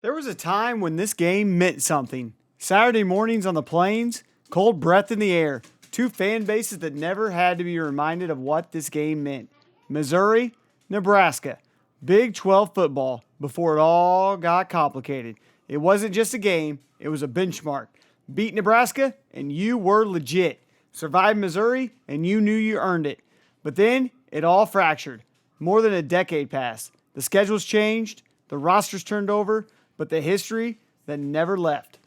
There was a time when this game meant something. Saturday mornings on the plains, cold breath in the air. Two fan bases that never had to be reminded of what this game meant. Missouri, Nebraska. Big 12 football before it all got complicated. It wasn't just a game, it was a benchmark. Beat Nebraska, and you were legit. Survived Missouri, and you knew you earned it. But then it all fractured. More than a decade passed. The schedules changed, the rosters turned over, but the history that never left.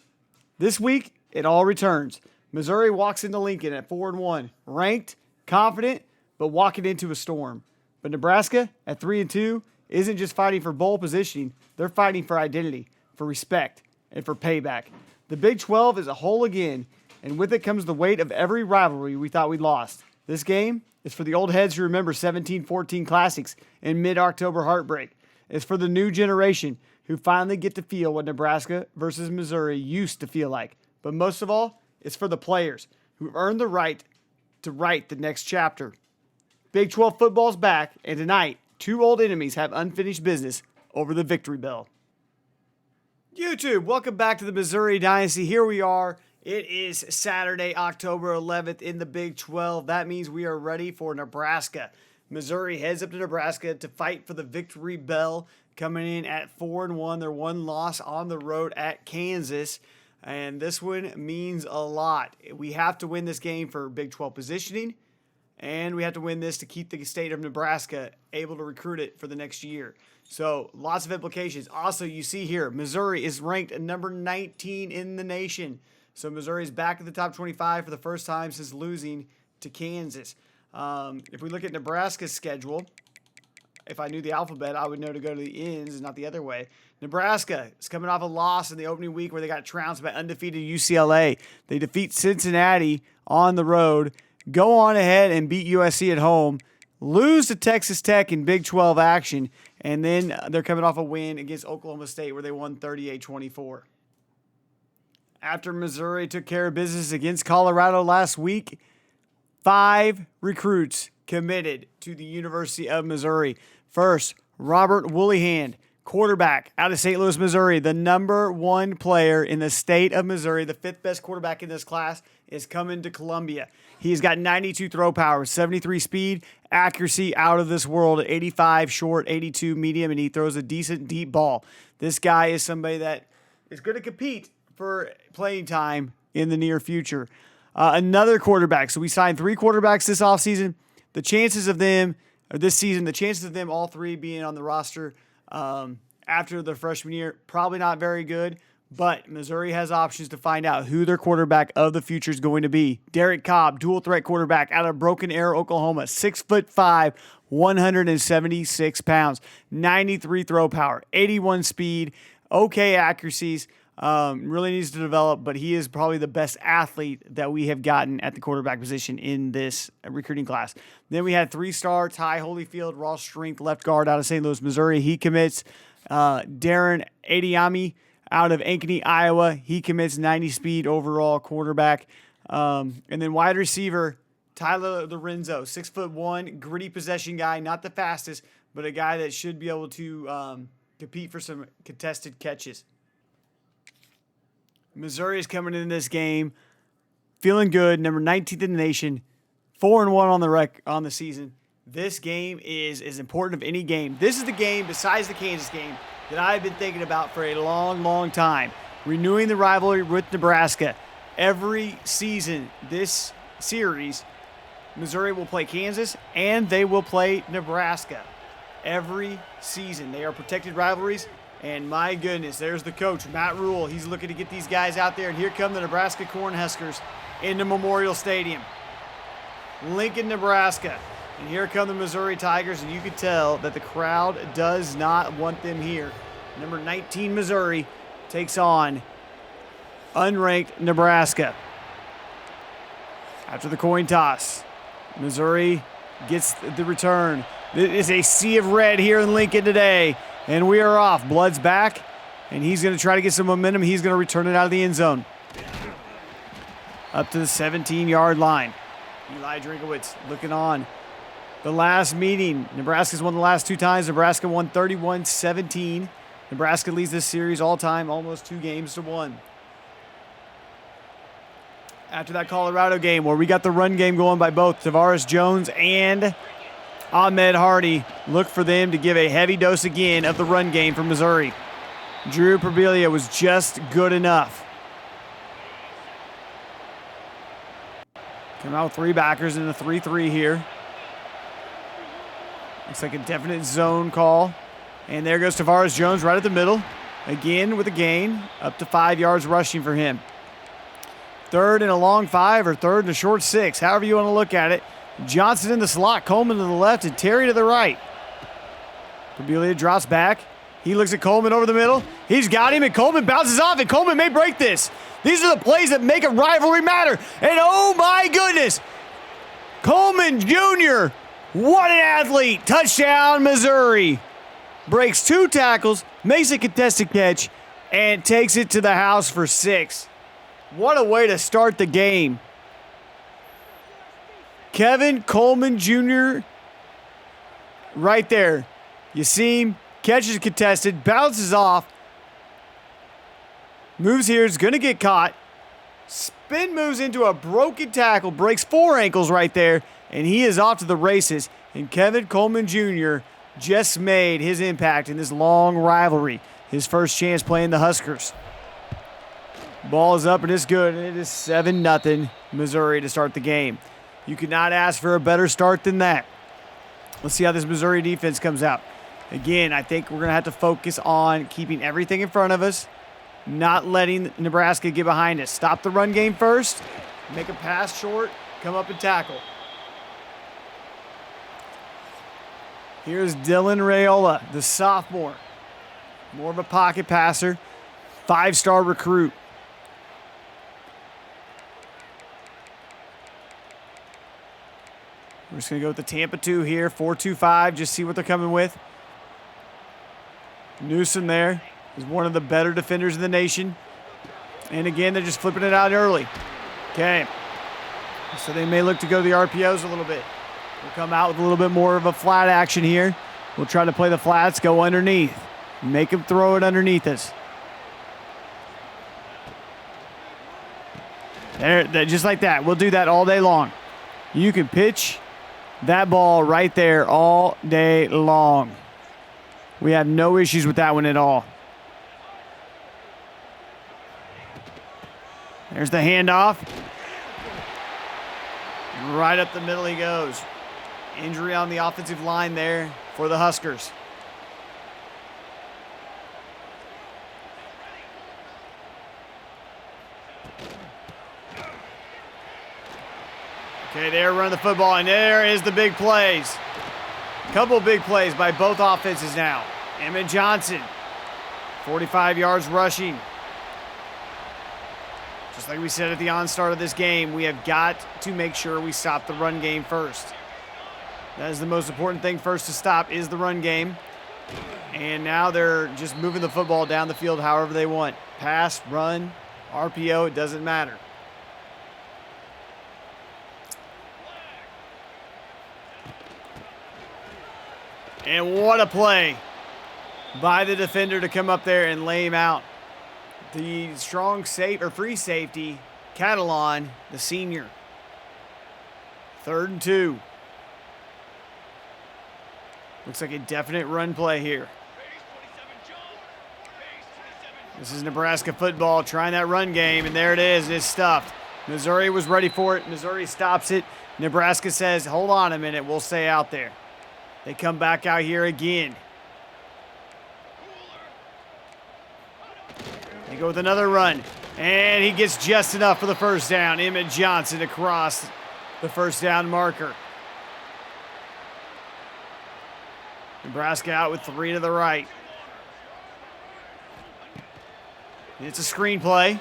This week, it all returns. Missouri walks into Lincoln at 4-1, ranked, confident, but walking into a storm. But Nebraska at 3-2 isn't just fighting for bowl positioning, they're fighting for identity, for respect, and for payback. The Big 12 is a whole again, and with it comes the weight of every rivalry we thought we'd lost. This game is for the old heads who remember 17-14 classics and mid-October heartbreak. It's for the new generation who finally get to feel what Nebraska versus Missouri used to feel like. But most of all, it's for the players who've earned the right to write the next chapter. Big 12 football's back, and tonight, two old enemies have unfinished business over the victory bell. YouTube, welcome back to the Missouri Dynasty. Here we are. It is Saturday, October 11th in the Big 12. That means we are ready for Nebraska. Missouri heads up to Nebraska to fight for the victory bell, coming in at 4-1. Their one loss on the road at Kansas. And this one means a lot. We have to win this game for Big 12 positioning, and we have to win this to keep the state of Nebraska able to recruit it for the next year. So lots of implications. Also, you see here, Missouri is ranked number 19 in the nation. So Missouri is back at the top 25 for the first time since losing to Kansas. If we look at Nebraska's schedule, if I knew the alphabet, I would know to go to the ends and not the other way. Nebraska is coming off a loss in the opening week where they got trounced by undefeated UCLA. They defeat Cincinnati on the road, go on ahead and beat USC at home, lose to Texas Tech in Big 12 action, and then they're coming off a win against Oklahoma State where they won 38-24. After Missouri took care of business against Colorado last week, 5 recruits committed to the University of Missouri. First, Robert Woollyhand, quarterback out of St. Louis, Missouri, the number 1 player in the state of Missouri, the 5th best quarterback in this class, is coming to Columbia. He's got 92 throw power, 73 speed, accuracy out of this world, 85 short, 82 medium, and he throws a decent deep ball. This guy is somebody that is going to compete for playing time in the near future. Another quarterback. So we signed 3 quarterbacks this offseason. The chances of them all 3 being on the roster after their freshman year, probably not very good. But Missouri has options to find out who their quarterback of the future is going to be. Derek Cobb, dual threat quarterback out of Broken Arrow, Oklahoma, 6'5", 176 pounds, 93 throw power, 81 speed, okay accuracies. Really needs to develop, but he is probably the best athlete that we have gotten at the quarterback position in this recruiting class. Then we had 3-star Ty Holyfield, raw strength left guard out of St. Louis, Missouri. He commits. Darren Adiami out of Ankeny, Iowa. He commits 90 speed overall quarterback. And then wide receiver Tyler Lorenzo, 6'1", gritty possession guy, not the fastest, but a guy that should be able to compete for some contested catches. Missouri is coming in this game feeling good, number 19th in the nation, 4-1 on the season. This game is as important of any game. This is the game, besides the Kansas game, that I've been thinking about for a long, long time. Renewing the rivalry with Nebraska. Every season, this series, Missouri will play Kansas and they will play Nebraska. Every season. They are protected rivalries. And my goodness, there's the coach, Matt Rule. He's looking to get these guys out there. And here come the Nebraska Cornhuskers into Memorial Stadium. Lincoln, Nebraska. And here come the Missouri Tigers. And you can tell that the crowd does not want them here. Number 19, Missouri, takes on unranked Nebraska. After the coin toss, Missouri gets the return. It is a sea of red here in Lincoln today. And we are off. Blood's back, and he's going to try to get some momentum. He's going to return it out of the end zone. Up to the 17-yard line. Eli Drinkowitz looking on. The last meeting, Nebraska's won the last 2 times. Nebraska won 31-17. Nebraska leads this series all time, almost 2-1. After that Colorado game where we got the run game going by both Tavares Jones and Ahmed Hardy, look for them to give a heavy dose again of the run game for Missouri. Drew Perbelia was just good enough. Come out with 3 backers in a 3-3 here. Looks like a definite zone call. And there goes Tavares Jones right at the middle. Again with a gain, up to 5 yards rushing for him. 3rd and a long 5 or 3rd and a short 6, however you want to look at it. Johnson in the slot, Coleman to the left, and Terry to the right. Perbelia drops back. He looks at Coleman over the middle. He's got him, and Coleman bounces off, and Coleman may break this. These are the plays that make a rivalry matter. And oh my goodness, Coleman Jr., what an athlete. Touchdown, Missouri. Breaks 2 tackles, makes a contested catch, and takes it to the house for 6. What a way to start the game. Kevin Coleman Jr. right there. You see him, catches contested, bounces off, moves here, is going to get caught. Spin moves into a broken tackle, breaks 4 ankles right there, and he is off to the races. And Kevin Coleman Jr. just made his impact in this long rivalry. His first chance playing the Huskers. Ball is up and it's good, and it is 7-0 Missouri to start the game. You could not ask for a better start than that. Let's see how this Missouri defense comes out. Again, I think we're going to have to focus on keeping everything in front of us, not letting Nebraska get behind us. Stop the run game first, make a pass short, come up and tackle. Here's Dylan Raiola, the sophomore. More of a pocket passer, 5-star recruit. We're just going to go with the Tampa 2 here, 4-2-5, just see what they're coming with. Newsom there is one of the better defenders in the nation. And again, they're just flipping it out early. Okay. So they may look to go to the RPOs a little bit. We'll come out with a little bit more of a flat action here. We'll try to play the flats, go underneath. Make them throw it underneath us. There, just like that. We'll do that all day long. You can pitch that ball right there all day long. We have no issues with that one at all. There's the handoff. Right up the middle he goes. Injury on the offensive line there for the Huskers. Okay, they're running the football, and there is the big plays. Couple big plays by both offenses now. Emmett Johnson, 45 yards rushing. Just like we said at the onstart of this game, we have got to make sure we stop the run game first. That is the most important thing first to stop is the run game. And now they're just moving the football down the field however they want. Pass, run, RPO, it doesn't matter. And what a play by the defender to come up there and lay him out. The strong free safety, Catalan, the senior. 3rd and 2. Looks like a definite run play here. This is Nebraska football trying that run game, and there it is. It's stuffed. Missouri was ready for it. Missouri stops it. Nebraska says, hold on a minute, we'll stay out there. They come back out here again. They go with another run. And he gets just enough for the first down. Emmett Johnson across the first down marker. Nebraska out with 3 to the right. It's a screen play.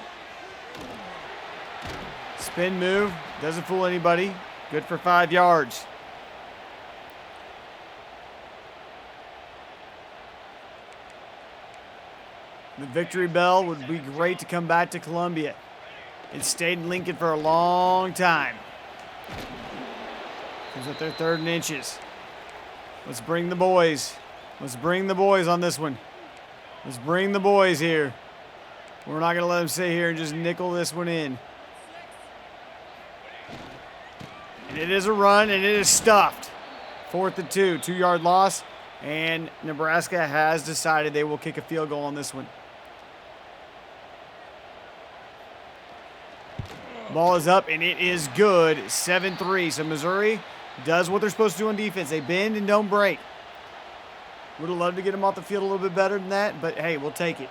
Spin move. Doesn't fool anybody. Good for 5 yards. The victory bell would be great to come back to Columbia. It stayed in Lincoln for a long time. Comes up their 3rd and inches. Let's bring the boys. Let's bring the boys on this one. Let's bring the boys here. We're not going to let them sit here and just nickel this one in. And it is a run, and it is stuffed. 4th and 2, 2-yard loss. And Nebraska has decided they will kick a field goal on this one. Ball is up, and it is good. 7-3. So Missouri does what they're supposed to do on defense. They bend and don't break. Would have loved to get them off the field a little bit better than that, but hey, we'll take it.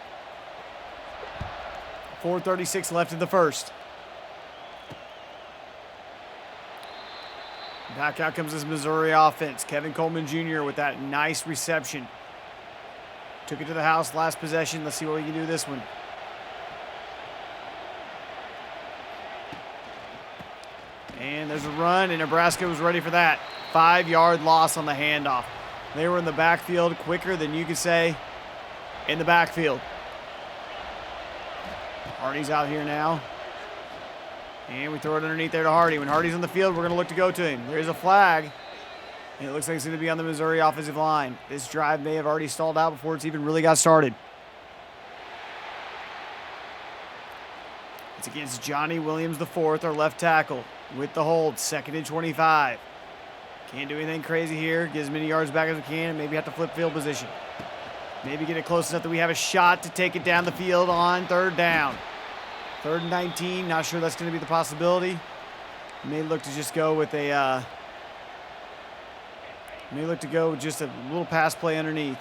4:36 left in the first. Back out comes this Missouri offense. Kevin Coleman Jr. with that nice reception. Took it to the house last possession. Let's see what we can do this one. And there's a run, and Nebraska was ready for that. 5-yard loss on the handoff. They were in the backfield quicker than you could say in the backfield. Hardy's out here now. And we throw it underneath there to Hardy. When Hardy's on the field, we're going to look to go to him. There's a flag. And it looks like it's going to be on the Missouri offensive line. This drive may have already stalled out before it's even really got started. It's against Johnny Williams IV, our left tackle, with the hold. 2nd and 25. Can't do anything crazy here. Get as many yards back as we can, and maybe have to flip field position. Maybe get it close enough that we have a shot to take it down the field on 3rd down. 3rd and 19. Not sure that's going to be the possibility. May look to just go with a just a little pass play underneath.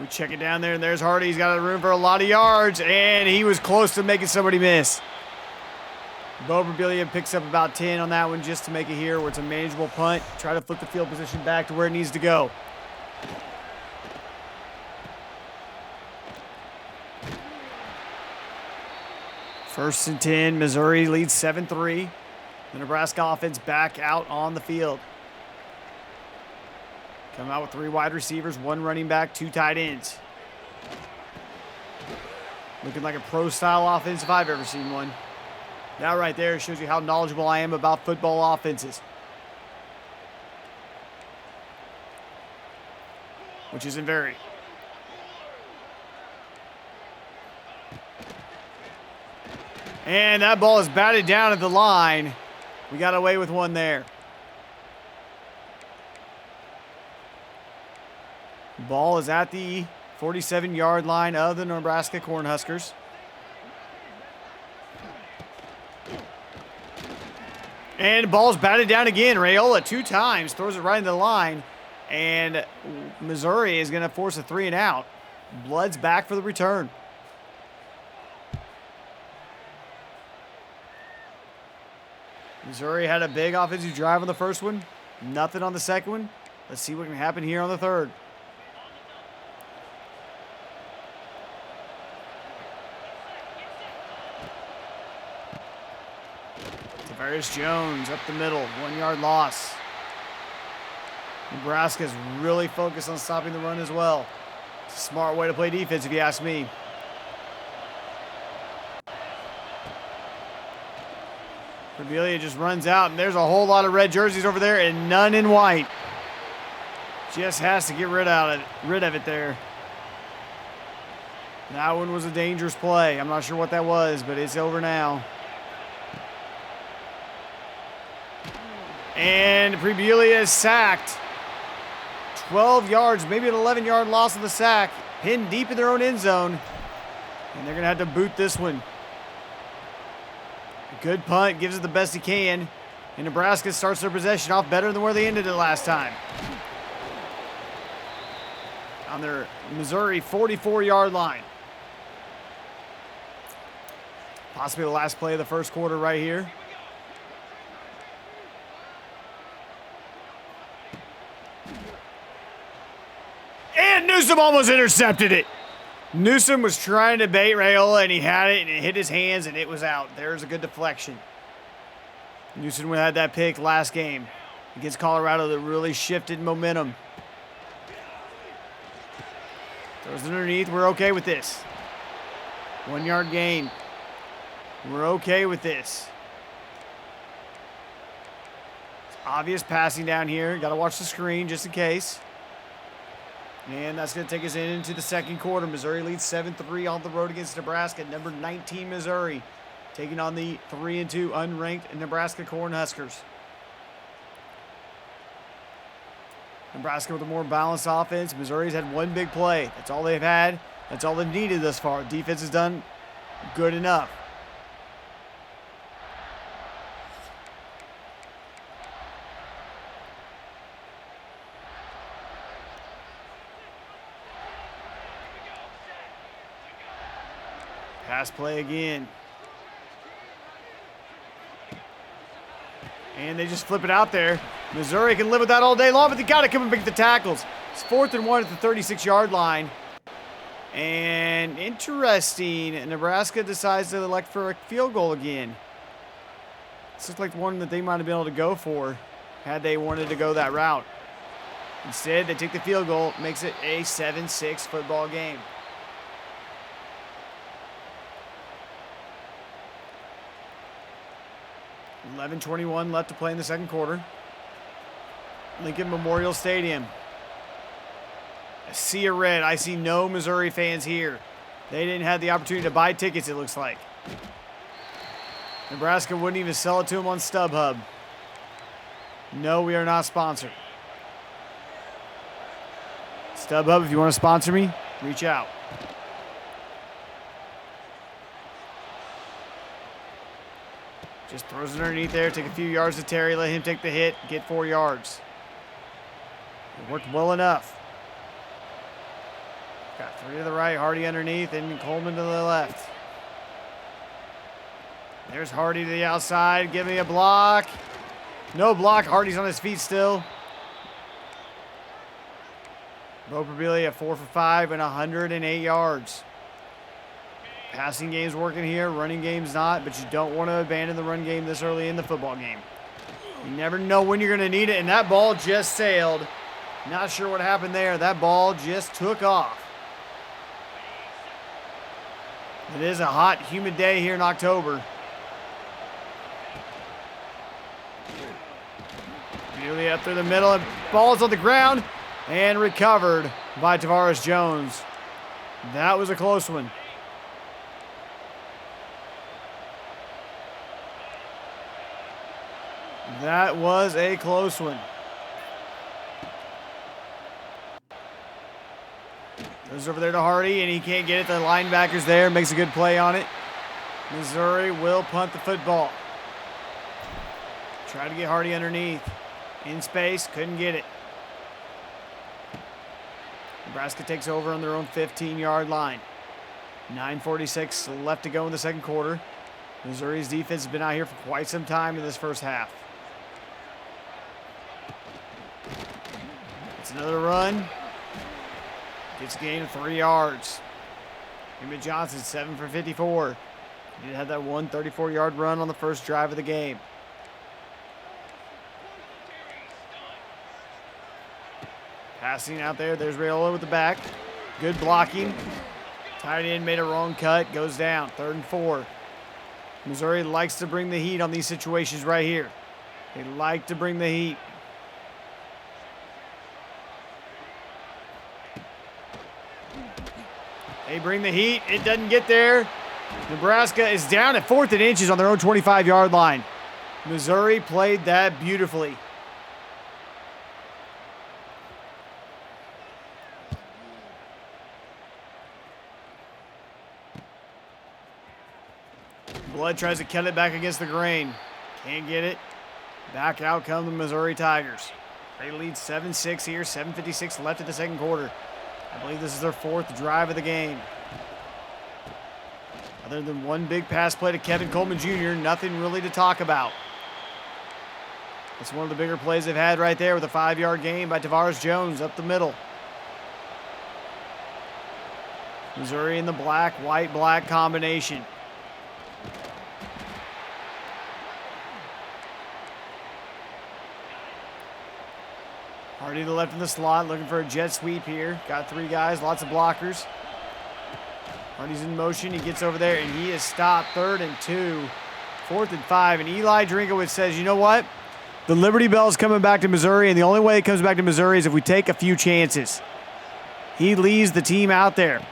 We check it down there, and there's Hardy. He's got room for a lot of yards, and he was close to making somebody miss. Bo Berbilia picks up about 10 on that one just to make it here where it's a manageable punt. Try to flip the field position back to where it needs to go. First and 10, Missouri leads 7-3. The Nebraska offense back out on the field. Come out with 3 wide receivers, 1 running back, 2 tight ends. Looking like a pro-style offense if I've ever seen one. That right there shows you how knowledgeable I am about football offenses. Which isn't very. And that ball is batted down at the line. We got away with one there. Ball is at the 47-yard line of the Nebraska Cornhuskers. And the ball's batted down again. Raiola 2 times throws it right into the line. And Missouri is going to force a 3 and out. Blood's back for the return. Missouri had a big offensive drive on the first one. Nothing on the second one. Let's see what can happen here on the third. Tavares Jones up the middle. 1-yard loss. Nebraska's really focused on stopping the run as well. It's a smart way to play defense if you ask me. Cordelia just runs out, and there's a whole lot of red jerseys over there and none in white. Just has to get rid of it there. That one was a dangerous play. I'm not sure what that was, but it's over now. And Prebulia is sacked. 12 yards, maybe an 11-yard loss on the sack. Pinned deep in their own end zone. And they're going to have to boot this one. A good punt, gives it the best he can. And Nebraska starts their possession off better than where they ended it last time. On their Missouri 44-yard line. Possibly the last play of the first quarter right here. And Newsom almost intercepted it. Newsom was trying to bait Raiola, and he had it, and it hit his hands, and it was out. There's a good deflection. Newsom had that pick last game against Colorado that really shifted momentum. Throws it underneath. We're okay with this. 1-yard gain. We're okay with this. Obvious passing down here. Got to watch the screen just in case. And that's going to take us into the second quarter. Missouri leads 7-3 on the road against Nebraska. Number 19, Missouri, taking on the 3-2 unranked Nebraska Cornhuskers. Nebraska with a more balanced offense. Missouri's had one big play. That's all they've had. That's all they've needed thus far. Defense has done good enough. Pass play again. And they just flip it out there. Missouri can live with that all day long, but they got to come and pick the tackles. It's 4th and 1 at the 36-yard line. And interesting, Nebraska decides to elect for a field goal again. This looks like one that they might have been able to go for had they wanted to go that route. Instead, they take the field goal, makes it a 7-6 football game. $11:21 left to play in the second quarter. Lincoln Memorial Stadium. A sea of red. I see no Missouri fans here. They didn't have the opportunity to buy tickets, it looks like. Nebraska wouldn't even sell it to them on StubHub. No, we are not sponsored. StubHub, if you want to sponsor me, reach out. Just throws it underneath there, take a few yards to Terry, let him take the hit, get 4 yards. It worked well enough. Got 3 to the right, Hardy underneath, and Coleman to the left. There's Hardy to the outside, give me a block. No block, Hardy's on his feet still. Bo Prabili at 4 for 5 and 108 yards. Passing game's working here, running game's not, but you don't want to abandon the run game this early in the football game. You never know when you're going to need it, and that ball just sailed. Not sure what happened there. That ball just took off. It is a hot, humid day here in October. Nearly up through the middle, and ball's on the ground and recovered by Tavares Jones. That was a close one. That was a close one. Goes over there to Hardy, and he can't get it. The linebacker's there, makes a good play on it. Missouri will punt the football. Try to get Hardy underneath. In space, couldn't get it. Nebraska takes over on their own 15-yard line. 9:46 left to go in the second quarter. Missouri's defense has been out here for quite some time in this first half. It's another run. Gets a gain of 3 yards. Emmett Johnson, 7 for 54. He did have that 134-yard run on the first drive of the game. Passing out there. There's Raiola with the back. Good blocking. Tight end made a wrong cut. Goes down. 3rd and 4. Missouri likes to bring the heat on these situations right here. They like to bring the heat. They bring the heat. It doesn't get there. Nebraska is down at 4th and inches on their own 25-yard line. Missouri played that beautifully. Blood tries to cut it back against the grain. Can't get it. Back out come the Missouri Tigers. They lead 7-6 here. 7:56 left in the second quarter. I believe this is their 4th drive of the game. Other than one big pass play to Kevin Coleman Jr., nothing really to talk about. It's one of the bigger plays they've had right there with a 5-yard gain by Tavares Jones up the middle. Missouri in the black, white, black combination. Hardy to the left in the slot, looking for a jet sweep here. Got 3 guys, lots of blockers. Hardy's in motion, he gets over there, and he is stopped. 3rd and 2, 4th and 5. And Eli Drinkowitz says, you know what? The Liberty Bell is coming back to Missouri, and the only way it comes back to Missouri is if we take a few chances. He leads the team out there.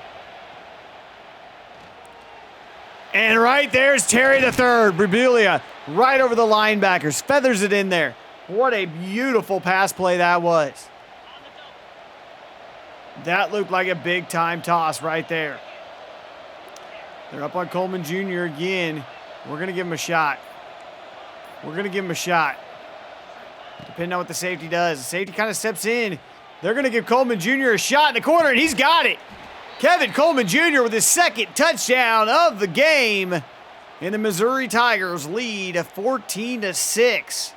And right there's Terry the third. Bribulia right over the linebackers. Feathers it in there. What a beautiful pass play that was. That looked like a big-time toss right there. They're up on Coleman Jr. again. We're going to give him a shot. We're going to give him a shot. Depending on what the safety does. The safety kind of steps in. They're going to give Coleman Jr. a shot in the corner, and he's got it. Kevin Coleman Jr. with his second touchdown of the game. And the Missouri Tigers lead 14-6.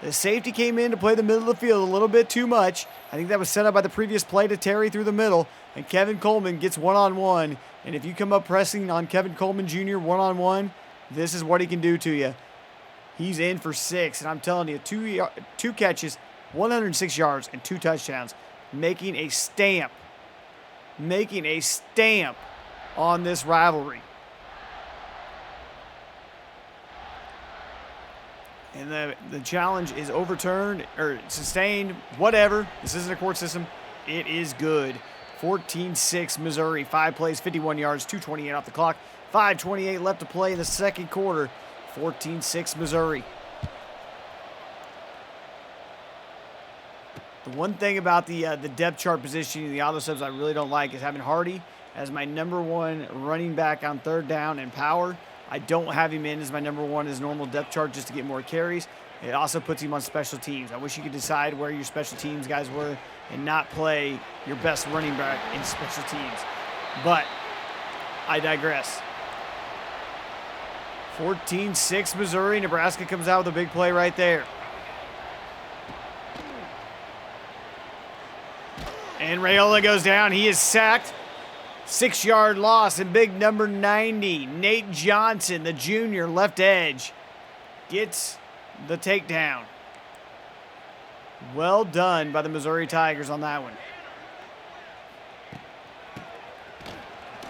The safety came in to play the middle of the field a little bit too much. I think that was set up by the previous play to Terry through the middle. And Kevin Coleman gets one-on-one. And if you come up pressing on Kevin Coleman Jr. one-on-one, this is what he can do to you. He's in for 6. And I'm telling you, two catches, 106 yards, and 2 touchdowns. Making a stamp on this rivalry. And the challenge is overturned or sustained, whatever. This isn't a court system. It is good. 14-6 Missouri. 5 plays, 51 yards, 2:28 off the clock. 5:28 left to play in the second quarter. 14-6 Missouri. The one thing about the depth chart positioning and the auto subs I really don't like is having Hardy as my number 1 running back on third down and power. I don't have him in as my number 1 as normal depth chart just to get more carries. It also puts him on special teams. I wish you could decide where your special teams guys were and not play your best running back in special teams. But I digress. 14-6 Missouri. Nebraska comes out with a big play right there. And Raiola goes down. He is sacked. 6-yard loss, and big number 90, Nate Johnson, the junior left edge, gets the takedown. Well done by the Missouri Tigers on that one.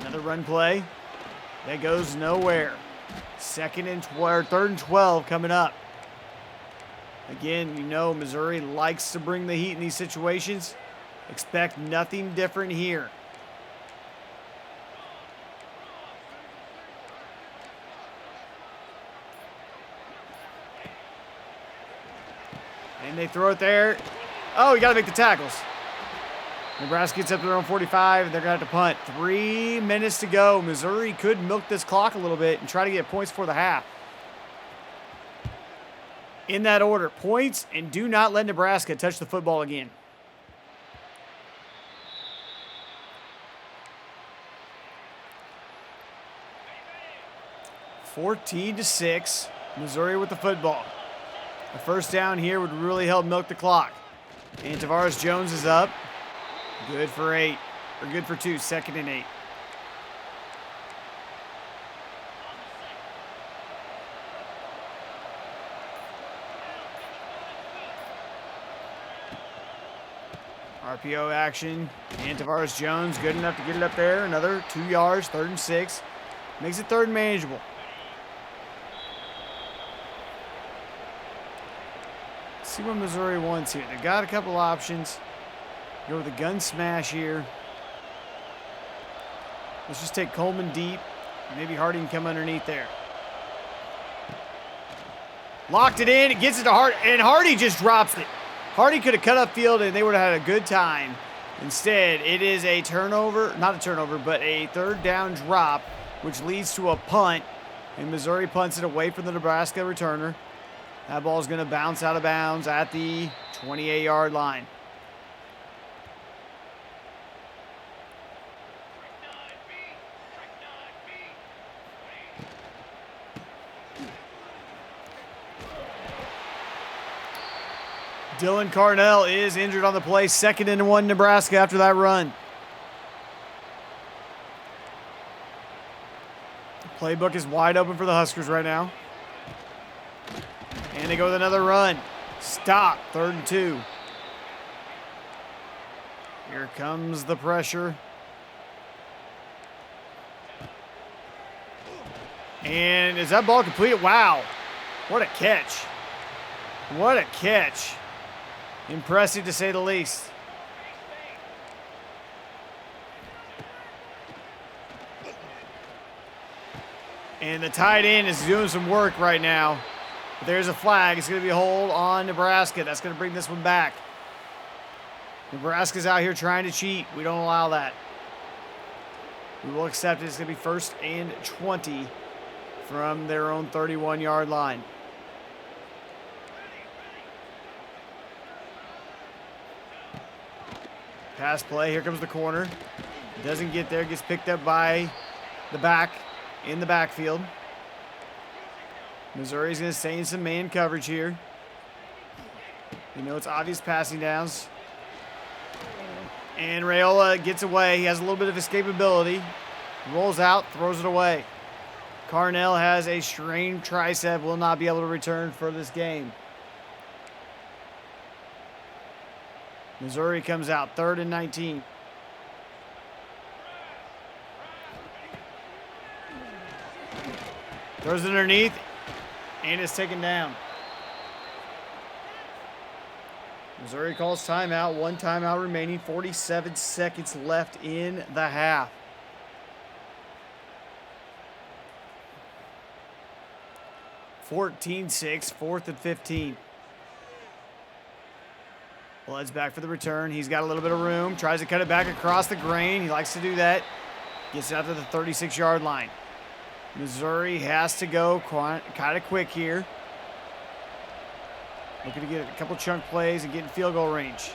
Another run play. That goes nowhere. Third and 12 coming up. Again, you know Missouri likes to bring the heat in these situations. Expect nothing different here. And they throw it there. Oh, you got to make the tackles. Nebraska gets up to their own 45, and they're going to have to punt. 3 minutes to go. Missouri could milk this clock a little bit and try to get points for the half. In that order, points, and do not let Nebraska touch the football again. (14-6), Missouri with the football. A first down here would really help milk the clock. And Tavares Jones is up. Good for 8. Or good for 2. 2nd and 8. RPO action. And Tavares Jones good enough to get it up there. Another 2 yards. 3rd and 6. Makes it 3rd and manageable. See what Missouri wants here. They've got a couple options. Go with a gun smash here. Let's just take Coleman deep. Maybe Hardy can come underneath there. Locked it in. It gets it to Hardy. And Hardy just drops it. Hardy could have cut up field and they would have had a good time. Instead, it is a turnover. Not a turnover, but a 3rd down drop, which leads to a punt. And Missouri punts it away from the Nebraska returner. That ball is going to bounce out of bounds at the 28-yard line. Dylan Carnell is injured on the play. 2nd and 1 Nebraska after that run. The playbook is wide open for the Huskers right now. And they go with another run. Stop. 3rd and 2. Here comes the pressure. And is that ball completed? Wow. What a catch. What a catch. Impressive to say the least. And the tight end is doing some work right now. But there's a flag. It's going to be a hold on Nebraska. That's going to bring this one back. Nebraska's out here trying to cheat. We don't allow that. We will accept it. It's going to be 1st and 20 from their own 31-yard line. Pass play. Here comes the corner. Doesn't get there. Gets picked up by the back in the backfield. Missouri's going to stay in some man coverage here. You know it's obvious passing downs. And Raiola gets away. He has a little bit of escapability. Rolls out, throws it away. Carnell has a strained tricep, will not be able to return for this game. Missouri comes out, 3rd and 19. Throws it underneath, and it's taken down. Missouri calls timeout. 1 timeout remaining. 47 seconds left in the half. (14-6), 4th and 15. Blood's back for the return. He's got a little bit of room. Tries to cut it back across the grain. He likes to do that. Gets it out to the 36-yard line. Missouri has to go kind of quick here. Looking to get a couple chunk plays and get in field goal range.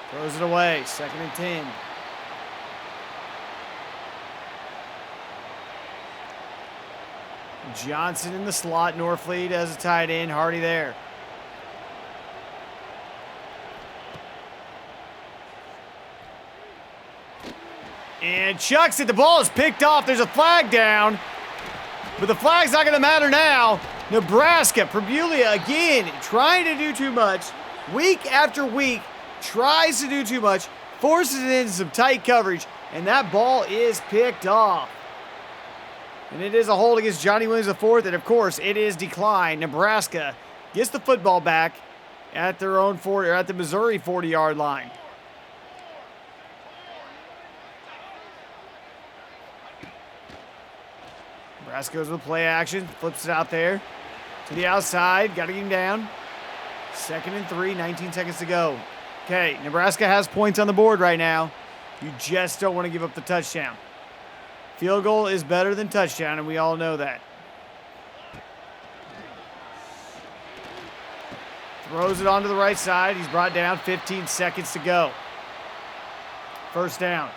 Throws it away. 2nd and 10. Johnson in the slot. Norfleet as a tight end. Hardy there. And chucks it. The ball is picked off. There's a flag down. But the flag's not going to matter now. Nebraska, Perbulia again trying to do too much. Week after week tries to do too much. Forces it into some tight coverage. And that ball is picked off. And it is a hold against Johnny Williams IV. And of course, it is declined. Nebraska gets the football back at their own 40, or at the Missouri 40-yard line. Nebraska goes with play action, flips it out there to the outside, got to get him down. 2nd and 3, 19 seconds to go. Okay, Nebraska has points on the board right now. You just don't want to give up the touchdown. Field goal is better than touchdown, and we all know that. Throws it onto the right side. He's brought down, 15 seconds to go. 1st down.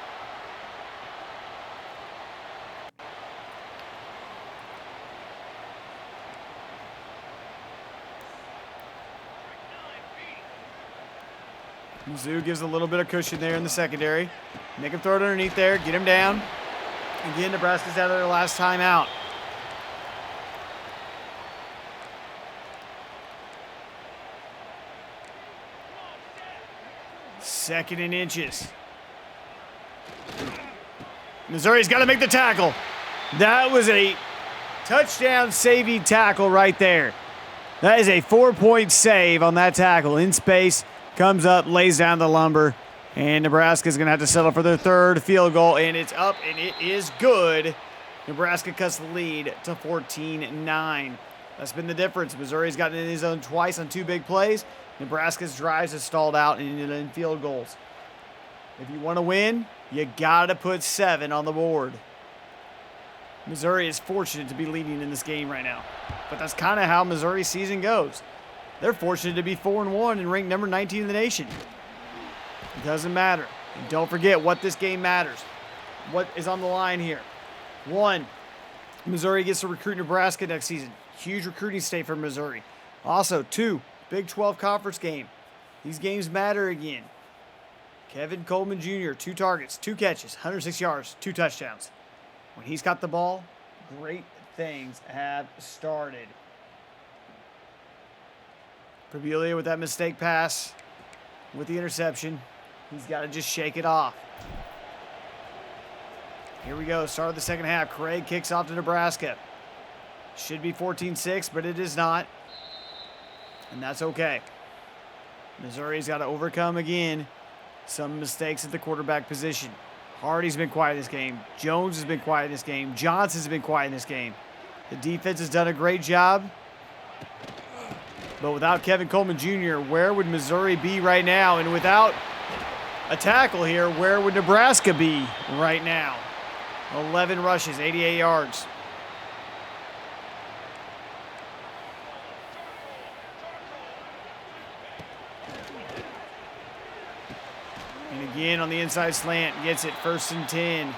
Mizzou gives a little bit of cushion there in the secondary. Make him throw it underneath there. Get him down. Again, Nebraska's out of their last time out. Second and inches. Missouri's got to make the tackle. That was a touchdown-saving tackle right there. That is a 4-point save on that tackle. In space, comes up, lays down the lumber, and Nebraska's going to have to settle for their 3rd field goal, and it's up, and it is good. Nebraska cuts the lead to 14-9. That's been the difference. Missouri's gotten in his zone twice on 2 big plays. Nebraska's drives have stalled out and ended in field goals. If you want to win, you got to put 7 on the board. Missouri is fortunate to be leading in this game right now. But that's kind of how Missouri's season goes. They're fortunate to be 4-1 and ranked number 19 in the nation. It doesn't matter. And don't forget what this game matters. What is on the line here? 1, Missouri gets to recruit Nebraska next season. Huge recruiting state for Missouri. Also, 2, Big 12 conference game. These games matter again. Kevin Coleman Jr., 2 targets, 2 catches, 106 yards, 2 touchdowns. When he's got the ball, great things have started. Perbulia with that mistake pass, with the interception. He's got to just shake it off. Here we go. Start of the second half. Craig kicks off to Nebraska. Should be 14-6, but it is not. And that's okay. Missouri's got to overcome again some mistakes at the quarterback position. Hardy's been quiet in this game. Jones has been quiet in this game. Johnson's been quiet in this game. The defense has done a great job. But without Kevin Coleman Jr., where would Missouri be right now? And without a tackle here, where would Nebraska be right now? 11 rushes, 88 yards. And again on the inside slant, gets it 1st and 10.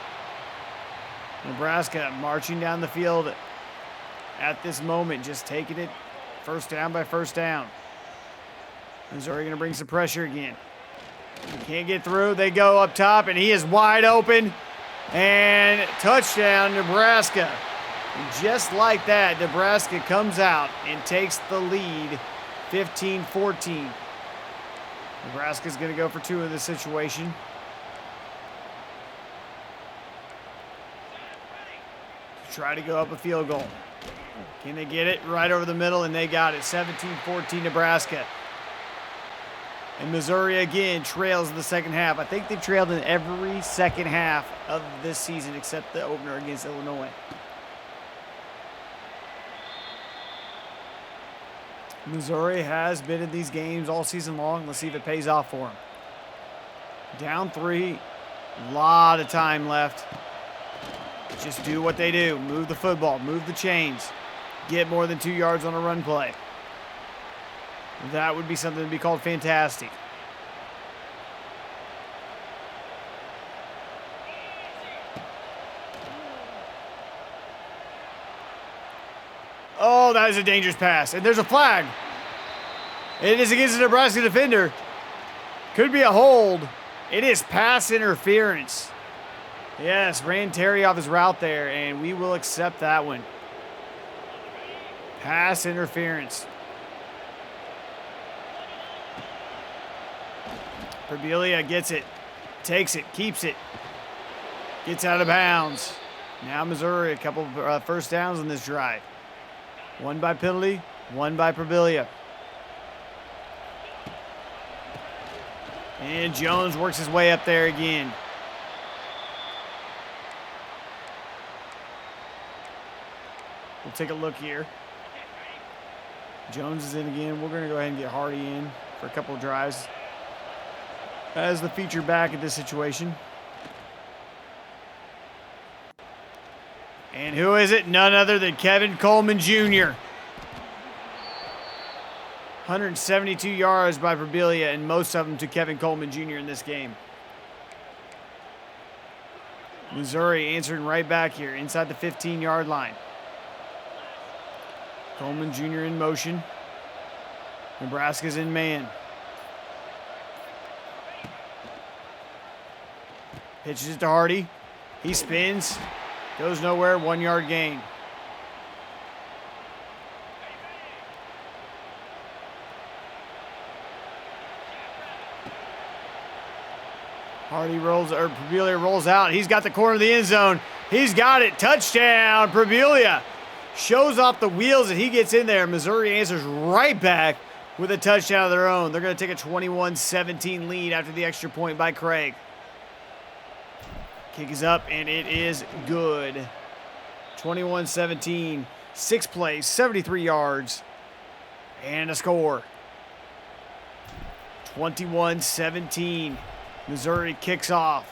Nebraska marching down the field at this moment, just taking it first down by first down. Missouri going to bring some pressure again. Can't get through. They go up top, and he is wide open. And touchdown, Nebraska. And just like that, Nebraska comes out and takes the lead, 15-14. Nebraska's going to go for 2 in this situation. Try to go up a field goal. Can they get it? Right over the middle, and they got it. 17-14 Nebraska. And Missouri again trails in the second half. I think they've trailed in every second half of this season except the opener against Illinois. Missouri has been in these games all season long. Let's see if it pays off for them. Down 3. A lot of time left. Just do what they do. Move the football. Move the chains. Get more than 2 yards on a run play. That would be something to be called fantastic. Oh, that is a dangerous pass. And there's a flag. It is against the Nebraska defender. Could be a hold. It is pass interference. Yes, ran Terry off his route there, and we will accept that one. Pass interference. Perbelia gets it, takes it, keeps it, gets out of bounds. Now Missouri, a couple of first downs on this drive. 1 by penalty, 1 by Perbelia. And Jones works his way up there again. We'll take a look here. Jones is in again. We're going to go ahead and get Hardy in for a couple of drives as the feature back at this situation. And who is it? None other than Kevin Coleman Jr. 172 yards by Perbelia, and most of them to Kevin Coleman Jr. in this game. Missouri answering right back here inside the 15-yard line. Coleman Jr. in motion. Nebraska's in man. Pitches it to Hardy. He spins. Goes nowhere. 1-yard gain. Hardy rolls, or Perbelia rolls out. He's got the corner of the end zone. He's got it. Touchdown, Perbelia. Shows off the wheels and he gets in there. Missouri answers right back with a touchdown of their own. They're going to take a 21-17 lead after the extra point by Craig. Kick is up and it is good. 21-17, 6 plays, 73 yards, and a score. 21-17. Missouri kicks off.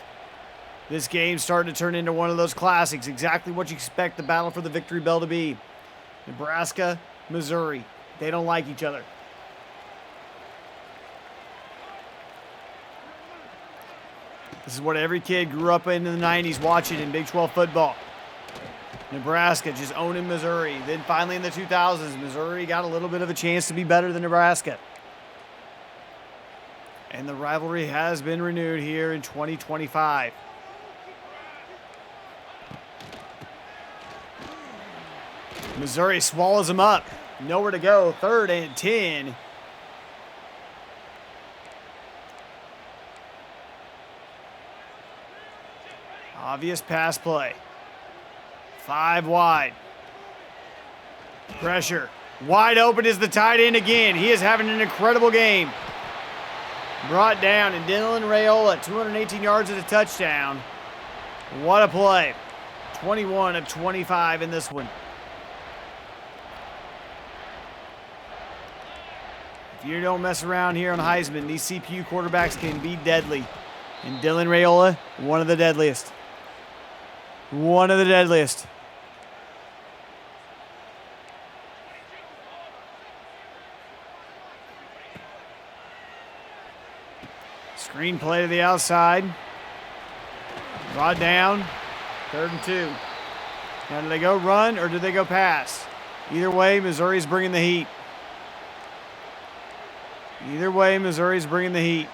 This game's starting to turn into one of those classics. Exactly what you expect the battle for the victory bell to be. Nebraska, Missouri. They don't like each other. This is what every kid grew up in the 90s watching in Big 12 football. Nebraska just owning Missouri. Then finally in the 2000s, Missouri got a little bit of a chance to be better than Nebraska. And the rivalry has been renewed here in 2025. Missouri swallows them up. Nowhere to go. 3rd and 10. Obvious pass play. 5 wide. Pressure. Wide open is the tight end again. He is having an incredible game. Brought down, and Dylan Raiola, 218 yards and a touchdown. What a play. 21 of 25 in this one. If you don't mess around here on Heisman, these CPU quarterbacks can be deadly. And Dylan Raiola, one of the deadliest. One of the deadliest. Screen play to the outside. Brought down. 3rd and 2. Now, do they go run or do they go pass? Either way, Missouri's bringing the heat. Either way, Missouri's bringing the heat.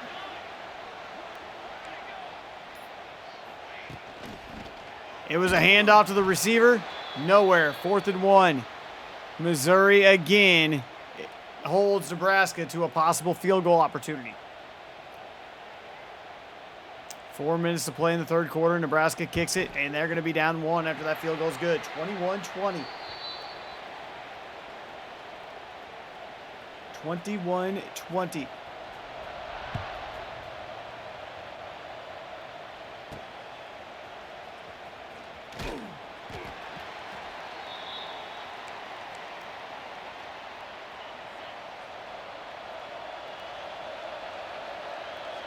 It was a handoff to the receiver. Nowhere. 4th and 1. Missouri again holds Nebraska to a possible field goal opportunity. 4 minutes to play in the 3rd quarter. Nebraska kicks it, and they're going to be down 1 after that field goal is good. 21-20. 21-20.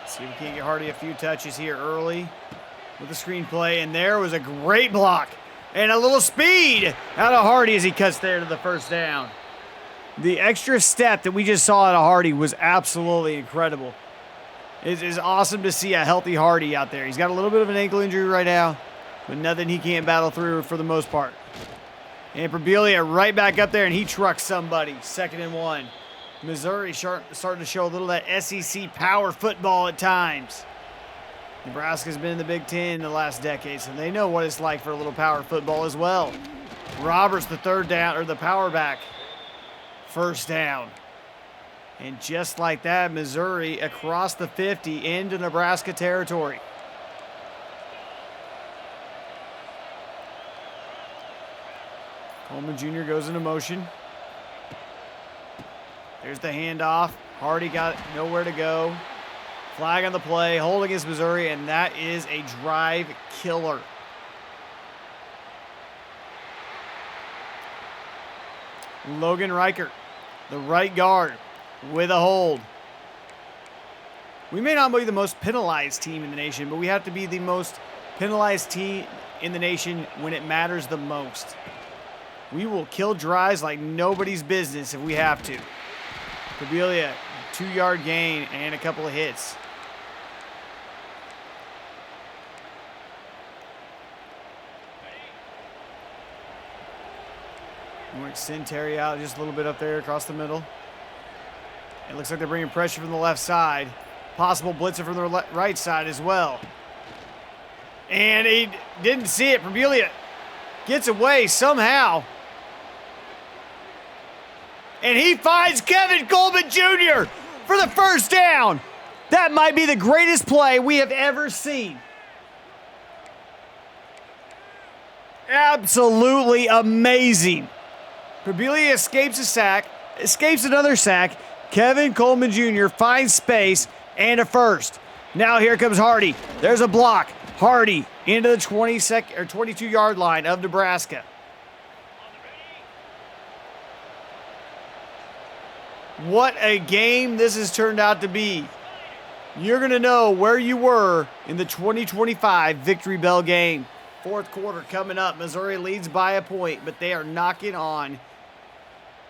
See if we can't get Hardy a few touches here early with the screenplay. And there was a great block and a little speed out of Hardy as he cuts there to the 1st down. The extra step that we just saw out of Hardy was absolutely incredible. It is awesome to see a healthy Hardy out there. He's got a little bit of an ankle injury right now, but nothing he can't battle through for the most part. And Probelia right back up there, and he trucks somebody. 2nd and 1. Missouri starting to show a little of that SEC power football at times. Nebraska's been in the Big Ten in the last decade, so they know what it's like for a little power football as well. Roberts, the 3rd down, or the power back. 1st down. And just like that, Missouri across the 50 into Nebraska territory. Coleman Jr. goes into motion. There's the handoff. Hardy got nowhere to go. Flag on the play, hold against Missouri, and that is a drive killer. Logan Reichert, the right guard, with a hold. We may not be the most penalized team in the nation, but we have to be the most penalized team in the nation when it matters the most. We will kill drives like nobody's business if we have to. Probelia, 2-yard gain and a couple of hits. We're going to send Terry out just a little bit up there across the middle. It looks like they're bringing pressure from the left side. Possible blitzer from the right side as well. And he didn't see it. Probelia gets away somehow. And he finds Kevin Coleman Jr. for the 1st down. That might be the greatest play we have ever seen. Absolutely amazing. Probelia escapes a sack, escapes another sack. Kevin Coleman Jr. finds space and a 1st. Now here comes Hardy. There's a block. Hardy into the 22-yard line of Nebraska. What a game this has turned out to be. You're going to know where you were in the 2025 Victory Bell game. 4th quarter coming up. Missouri leads by a point, but they are knocking on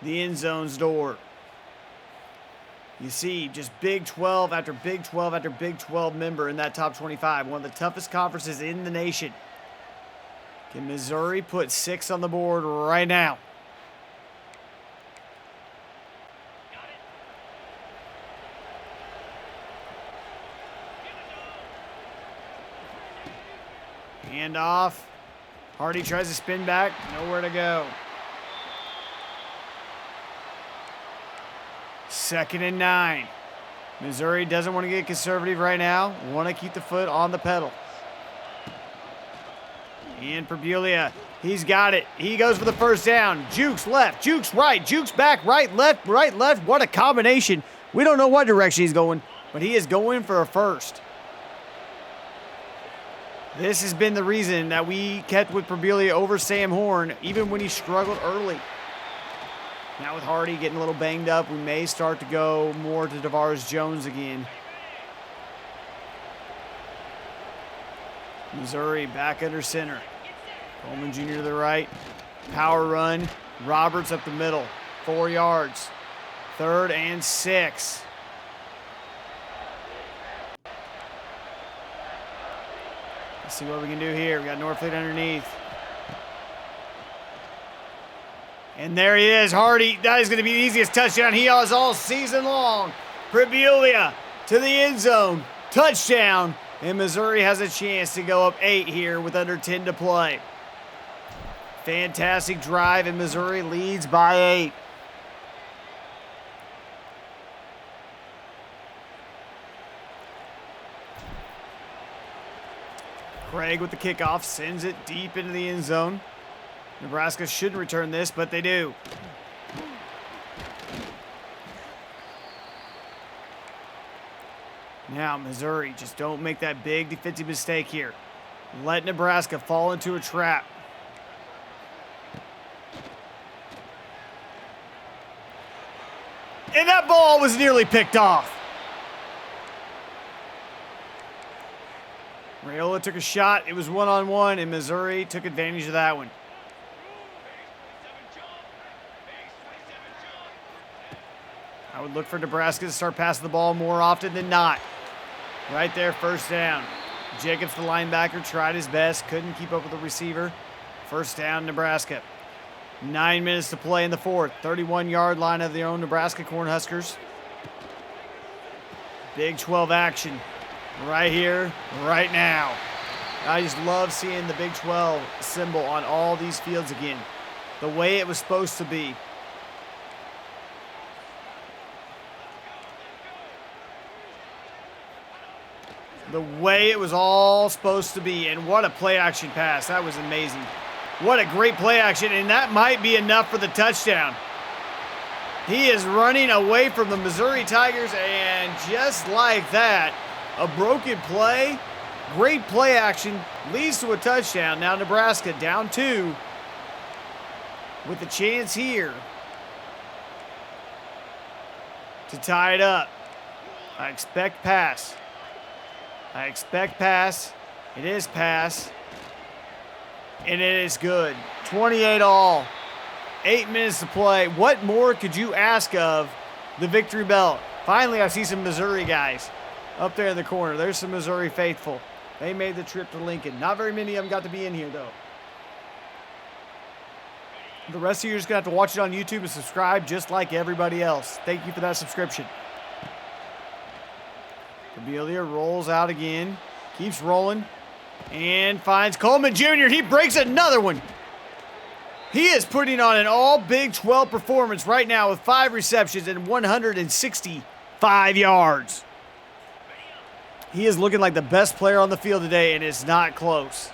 the end zone's door. You see just Big 12 after Big 12 after Big 12 member in that top 25. One of the toughest conferences in the nation. Can Missouri put 6 on the board right now? Hand off. Hardy tries to spin back. Nowhere to go. 2nd and 9. Missouri doesn't want to get conservative right now. Want to keep the foot on the pedal. And Perbulia, he's got it. He goes for the first down. Jukes left, Jukes right, Jukes back, right, left, right, left. What a combination. We don't know what direction he's going, but he is going for a first. This has been the reason that we kept with Perbulia over Sam Horn, even when he struggled early. Now with Hardy getting a little banged up, we may start to go more to Tavares Jones again. Missouri back under center. Coleman Jr. to the right. Power run. Roberts up the middle. 4 yards. 3rd and 6. Let's see what we can do here. We got Norfleet underneath. And there he is, Hardy. That is going to be the easiest touchdown he has all season long. Perbulia to the end zone. Touchdown. And Missouri has a chance to go up 8 here with under 10 to play. Fantastic drive, and Missouri leads by 8. Craig with the kickoff sends it deep into the end zone. Nebraska shouldn't return this, but they do. Now, Missouri, just don't make that big defensive mistake here. Let Nebraska fall into a trap. And that ball was nearly picked off. Raiola took a shot. It was one-on-one, and Missouri took advantage of that one. I would look for Nebraska to start passing the ball more often than not. Right there, first down. Jacobs, the linebacker, tried his best. Couldn't keep up with the receiver. First down, Nebraska. 9 minutes to play in the 4th. 31-yard line of their own Nebraska Cornhuskers. Big 12 action. Right here, right now. I just love seeing the Big 12 symbol on all these fields again. The way it was supposed to be. The way it was all supposed to be. And what a play action pass. That was amazing. What a great play action. And that might be enough for the touchdown. He is running away from the Missouri Tigers. And just like that, a broken play, great play action, leads to a touchdown. Now Nebraska down 2 with a chance here to tie it up. I expect pass. I expect pass. It is pass. And it is good. 28 all. 8 minutes to play. What more could you ask of the victory belt? Finally, I see some Missouri guys up there in the corner. There's some Missouri faithful. They made the trip to Lincoln. Not very many of them got to be in here, though. The rest of you are just going to have to watch it on YouTube and subscribe just like everybody else. Thank you for that subscription. Perbulia rolls out again. Keeps rolling. And finds Coleman Jr. He breaks another one. He is putting on an all Big 12 performance right now with 5 receptions and 165 yards. He is looking like the best player on the field today, and it's not close.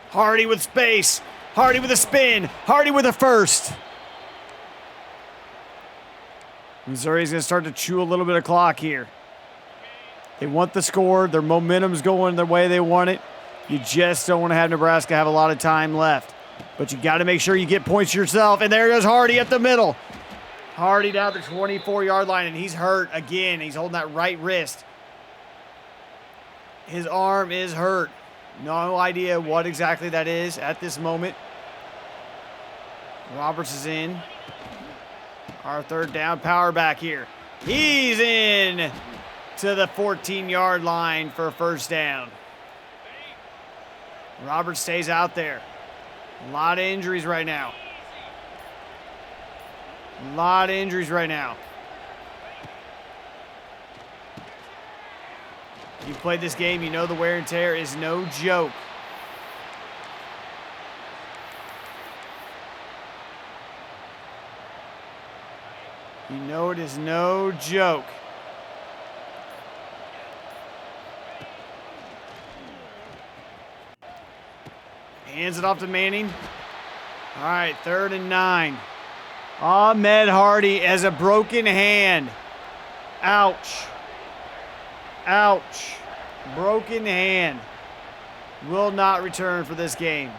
Hardy with space. Hardy with a spin. Hardy with a first. Missouri's going to start to chew a little bit of clock here. They want the score. Their momentum's going the way they want it. You just don't want to have Nebraska have a lot of time left. But you got to make sure you get points yourself. And there goes Hardy at the middle. Hardy down the 24-yard line, and he's hurt again. He's holding that right wrist. His arm is hurt. No idea what exactly that is at this moment. Roberts is in. Our third down power back here. He's in to the 14-yard line for a first down. Roberts stays out there. A lot of injuries right now. A lot of injuries right now. You've played this game, you know the wear and tear is no joke. You know it is no joke. Hands it off to Manning. All right, 3rd and 9. Ahmed Hardy has a broken hand. Ouch. Ouch. Broken hand. Will not return for this game.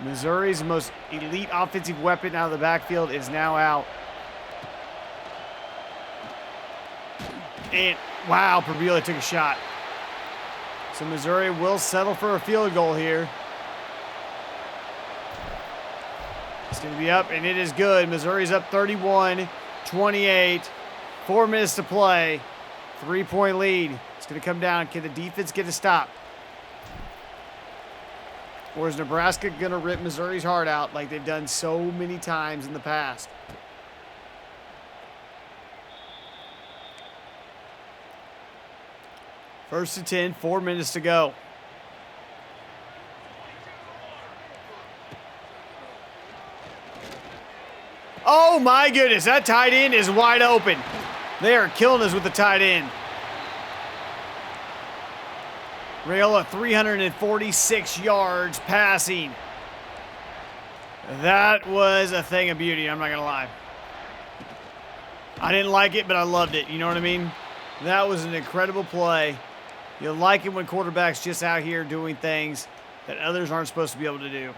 Missouri's most elite offensive weapon out of the backfield is now out. And wow, Purbuila took a shot. So Missouri will settle for a field goal here. It's going to be up, and it is good. Missouri's up 31-28. 4 minutes to play. 3-point lead. It's going to come down. Can the defense get a stop? Or is Nebraska going to rip Missouri's heart out like they've done so many times in the past? First and 10, 4 minutes to go. Oh my goodness, that tight end is wide open. They are killing us with the tight end. Raiola, 346 yards passing. That was a thing of beauty, I'm not going to lie. I didn't like it, but I loved it. You know what I mean? That was an incredible play. You like it when quarterbacks just out here doing things that others aren't supposed to be able to do.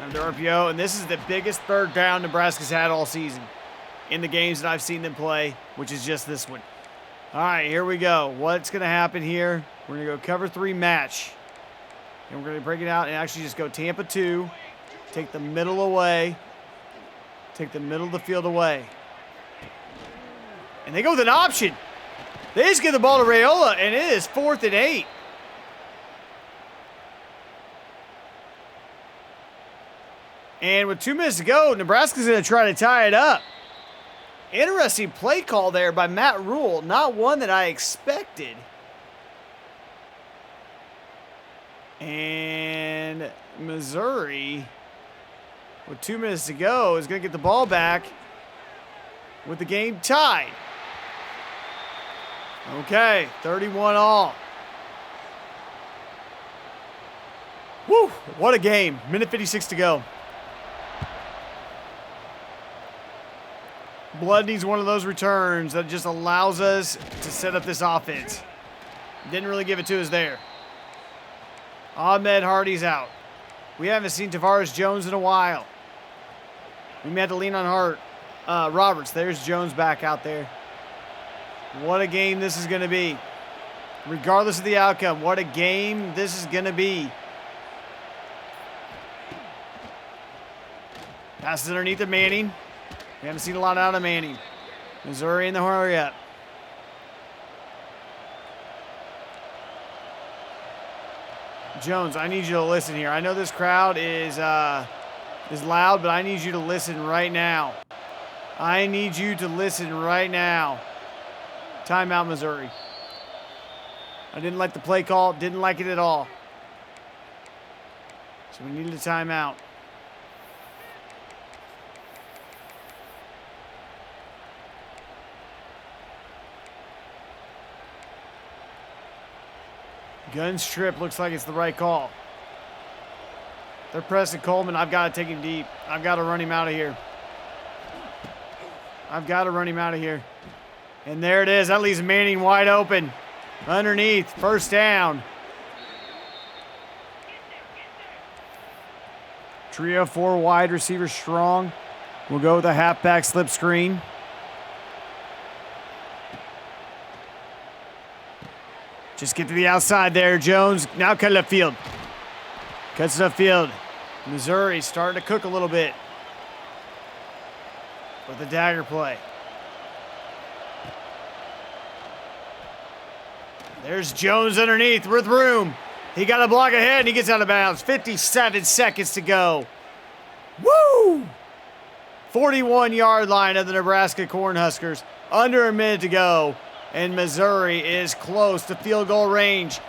Under RPO, and this is the biggest 3rd down Nebraska's had all season in the games that I've seen them play, which is just this one. All right, here we go. What's going to happen here? We're going to go cover 3 match. And we're going to break it out and actually just go Tampa 2. Take the middle away. Take the middle of the field away. And they go with an option. They just get the ball to Raiola, and it is 4th and 8. And with 2 minutes to go, Nebraska's going to try to tie it up. Interesting play call there by Matt Rule. Not one that I expected. And Missouri, with 2 minutes to go, is going to get the ball back with the game tied. Okay, 31 all. Woo, what a game. Minute 56 to go. Blood needs one of those returns that just allows us to set up this offense. Didn't really give it to us there. Ahmed Hardy's out. We haven't seen Tavares Jones in a while. We may have to lean on Roberts. There's Jones back out there. What a game this is going to be. Regardless of the outcome, what a game this is going to be. Passes underneath of Manning. We haven't seen a lot out of Manning. Missouri in the hurry up. Jones, I need you to listen here. I know this crowd is loud, but I need you to listen right now. I need you to listen right now. Timeout, Missouri. I didn't like the play call. Didn't like it at all. So we needed a timeout. Gun strip looks like it's the right call. They're pressing Coleman. I've got to take him deep. I've got to run him out of here. I've got to run him out of here. And there it is. That leaves Manning wide open. Underneath. First down. Trio 4 wide receivers strong. We'll go with a halfback slip screen. Just get to the outside there, Jones. Now cut it upfield. Cuts it upfield. Missouri starting to cook a little bit with the dagger play. There's Jones underneath with room. He got a block ahead and he gets out of bounds. 57 seconds to go. Woo! 41-yard line of the Nebraska Cornhuskers. Under a minute to go. And Missouri is close to field goal range.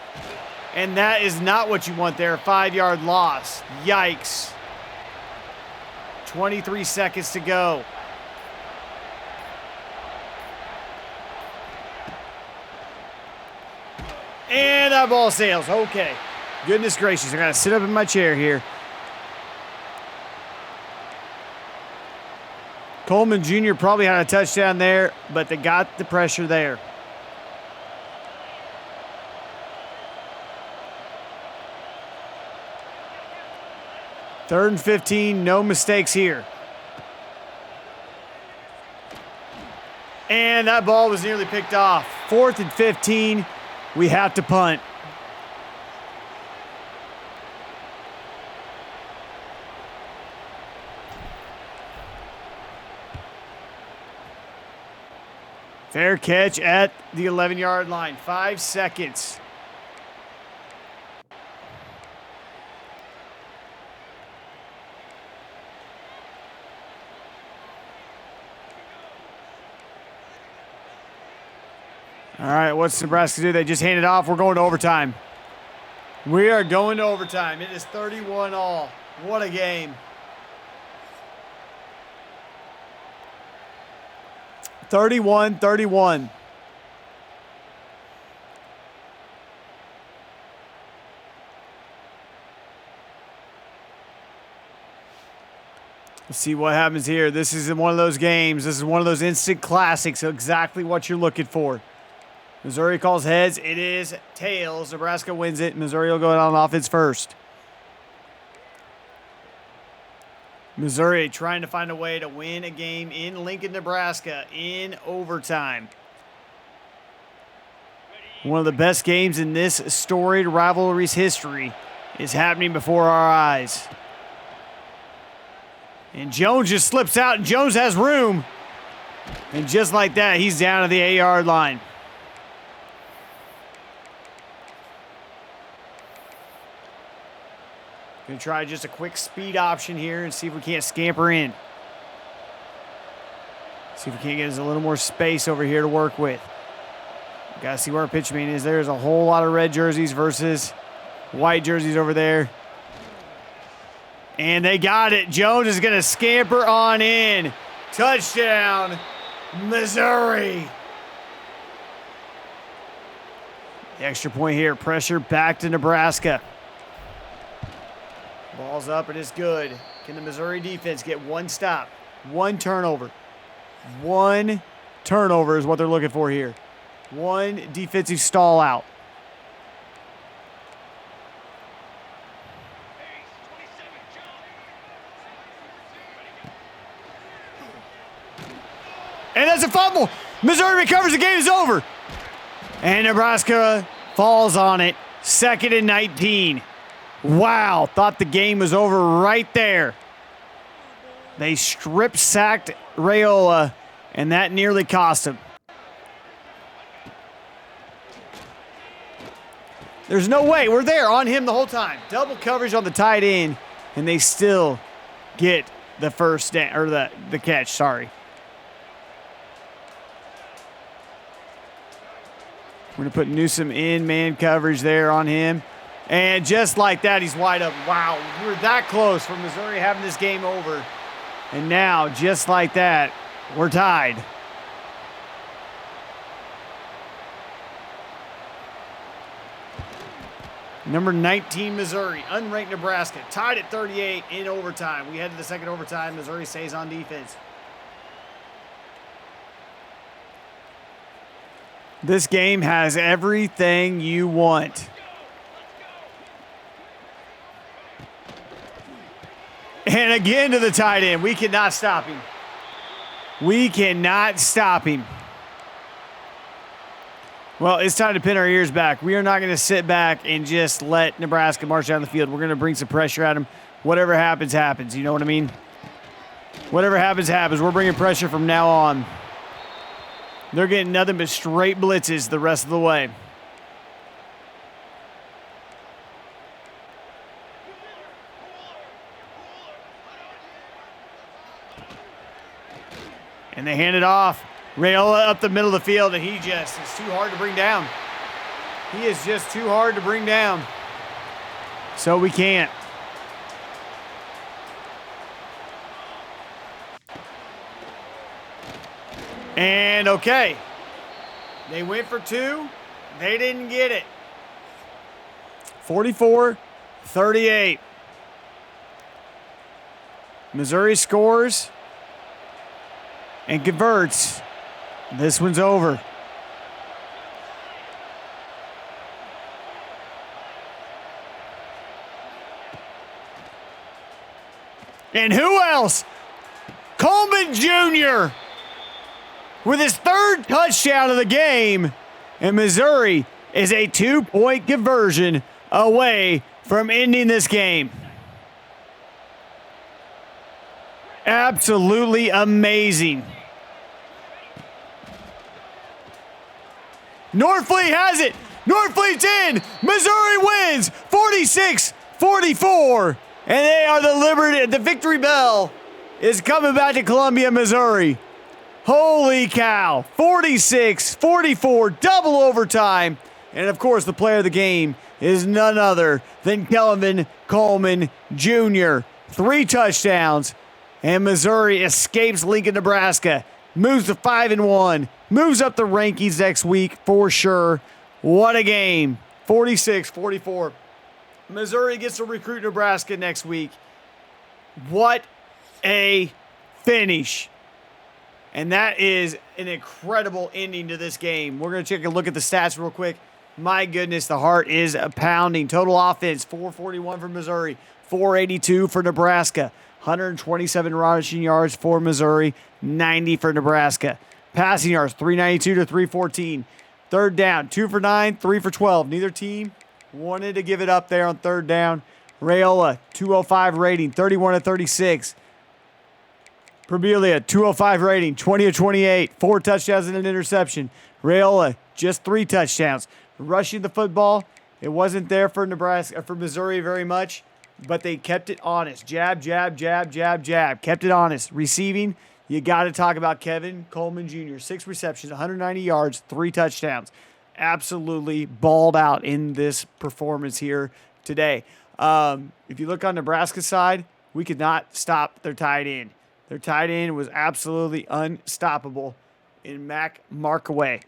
And that is not what you want there. 5-yard loss. Yikes. 23 seconds to go. And that ball sails. Okay. Goodness gracious. I got to sit up in my chair here. Coleman Jr. probably had a touchdown there, but they got the pressure there. Third and 15, no mistakes here. And that ball was nearly picked off. 4th and 15, we have to punt. Fair catch at the 11-yard line. 5 seconds. All right, what's Nebraska do? They just hand it off. We're going to overtime. We are going to overtime. It is 31-all. What a game. 31-31. Let's see what happens here. This is one of those games. This is one of those instant classics. Exactly what you're looking for. Missouri calls heads. It is tails. Nebraska wins it. Missouri will go on offense first. Missouri trying to find a way to win a game in Lincoln, Nebraska in overtime. One of the best games in this storied rivalry's history is happening before our eyes. And Jones just slips out, and Jones has room. And just like that, he's down at the 8-yard line. Gonna try just a quick speed option here and see if we can't scamper in. See if we can't get us a little more space over here to work with. Gotta see where our pitch man is. There's a whole lot of red jerseys versus white jerseys over there. And they got it. Jones is gonna scamper on in. Touchdown, Missouri. The extra point here. Pressure back to Nebraska. Ball's up, and it's good. Can the Missouri defense get one stop? One turnover. One turnover is what they're looking for here. One defensive stall out. And that's a fumble. Missouri recovers. The game is over. And Nebraska falls on it. 2nd and 19. Wow, thought the game was over right there. They strip-sacked Raiola, and that nearly cost him. There's no way. We're there on him the whole time. Double coverage on the tight end, and they still get the first down, or the catch, sorry. We're going to put Newsom in man coverage there on him. And just like that, he's wide open. Wow, we were that close for Missouri having this game over. And now, just like that, we're tied. Number 19, Missouri, unranked Nebraska, tied at 38 in overtime. We head to the second overtime. Missouri stays on defense. This game has everything you want. And again to the tight end. We cannot stop him. We cannot stop him. Well, it's time to pin our ears back. We are not going to sit back and just let Nebraska march down the field. We're going to bring some pressure at them. Whatever happens, happens. You know what I mean? Whatever happens, happens. We're bringing pressure from now on. They're getting nothing but straight blitzes the rest of the way. And they hand it off. Raiola up the middle of the field, and he just is too hard to bring down. He is just too hard to bring down. So we can't. And okay. They went for two. They didn't get it. 44-38. Missouri scores and converts. This one's over. And who else? Coleman Jr. with his third touchdown of the game. And Missouri is a 2-point conversion away from ending this game. Absolutely amazing. Norfleet has it. Norfleet's in. Missouri wins 46-44. And they are the victory bell is coming back to Columbia, Missouri. Holy cow. 46-44, double overtime. And of course, the player of the game is none other than Kelvin Coleman Jr. 3 touchdowns. And Missouri escapes Lincoln, Nebraska. Moves to 5-1. Moves up the rankings next week for sure. What a game. 46-44. Missouri gets to recruit Nebraska next week. What a finish. And that is an incredible ending to this game. We're going to take a look at the stats real quick. My goodness, the heart is pounding. Total offense, 441 for Missouri, 482 for Nebraska. 127 rushing yards for Missouri, 90 for Nebraska. Passing yards, 392 to 314. Third down, 2 for 9, 3 for 12. Neither team wanted to give it up there on third down. Raiola, 205 rating, 31 to 36. Perbelia, 205 rating, 20 to 28. 4 touchdowns and an interception. Raiola, just 3 touchdowns. Rushing the football, it wasn't there for Missouri very much, but they kept it honest. Jab, jab, jab, jab, jab. Kept it honest. Receiving, you got to talk about Kevin Coleman Jr. 6 receptions, 190 yards, 3 touchdowns. Absolutely balled out in this performance here today. If you look on Nebraska's side, we could not stop their tight end. Their tight end was absolutely unstoppable in Mac Markaway.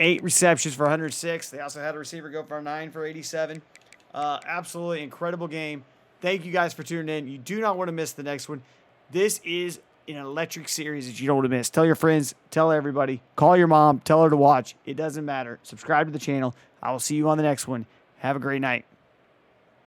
8 receptions for 106. They also had a receiver go for 9 for 87. Absolutely incredible game. Thank you guys for tuning in. You do not want to miss the next one. This is an electric series that you don't want to miss. Tell your friends, tell everybody, call your mom, tell her to watch. It doesn't matter. Subscribe to the channel. I will see you on the next one. Have a great night.